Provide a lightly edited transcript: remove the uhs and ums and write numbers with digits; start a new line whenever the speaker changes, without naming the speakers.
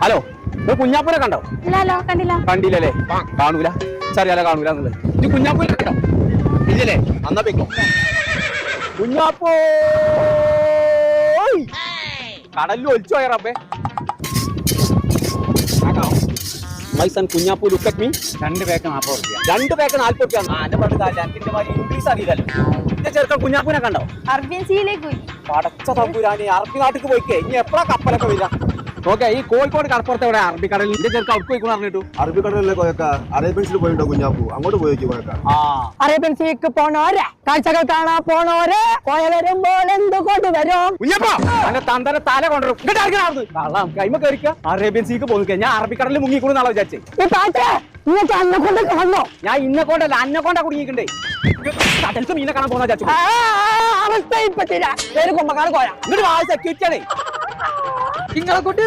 Hello നിങ്ങൾ കുഞ്ഞാപ്പൂനെ കണ്ടോ?
ഇല്ലല്ലോ, കണ്ടില്ല.
കണ്ടില്ലല്ലേ? കാണൂല, ചെറിയാലോ കാണൂല എന്നുള്ളത്. നീ കുഞ്ഞാപ്പൂനെ കണ്ടോ? ഇല്ലല്ലേ? അന്നാ വെക്കോ കുഞ്ഞാപ്പൂ കടലിൽ ഒലിച്ചു പോയ റബ്ബേ. My son Kunjappu look at me.
2 pack 40 രൂപ.
2 പാക്ക് 40 രൂപ. ഇംഗ്ലീഷ് അറിയില്ലല്ലോ. എന്റെ ചെറുക്കൻ കുഞ്ഞാപ്പൂനെ കണ്ടോ?
അറബിയൻ സീയിലേക്ക് പോയി.
പടച്ച തമ്പുരാനെ, അറബി നാട്ടിക്ക് പോയിക്കേ. ഇനി എപ്പോഴാ കപ്പലൊക്കെ വരിക? ഓക്കെ, ഈ കോഴിക്കോട് കടപ്പുറത്ത് എവിടെ അറബിക്കടലിൽ എന്റെ ചെറുക്കൻ അവിടെ പോയിക്കോന്ന് പറഞ്ഞിട്ടു.
അറബിക്കടലിലെ കോയക്ക അറേബ്യൻസിൽ പോയിട്ടോ കുഞ്ഞാപ്പൂ, അങ്ങോട്ട് പോയി കോയക്ക.
അറേബ്യൻ സീക്ക് പോണോരെ, കാഴ്ചകൾ കാണാൻ പോണോരെ, കോയ വരുമ്പോൾ എന്തുകൊണ്ട് വരും?
കുഞ്ഞപ്പോ എന്റെ തന്തര തല കൊണ്ടുവരും. കൈമ കയറിക്ക. അറേബ്യൻ സീക്ക് പോയി. ഞാൻ അറബിക്കടലിൽ മുങ്ങിക്കൂടുന്ന ആളെ വിചാരിച്ചേ.
ഈ പാറ്റേ നിങ്ങൾക്ക് അന്നെ കൊണ്ട് കാണണോ?
ഞാൻ ഇന്നെ കൊണ്ടല്ല അന്നെ കൊണ്ടാ കുടുങ്ങിക്കണ്ടേ. കടൽക്ക് മീനെ കാണാൻ പോകുന്ന വിചാരിച്ചു.
അവസ്ഥയിൽപ്പെട്ടില്ല. പേര് കുമ്പക്കാട് കോയ.
ഇങ്ങോട്ട് വാ, സെക്യൂരിറ്റി ആണേ.
നിങ്ങളെ കുട്ടി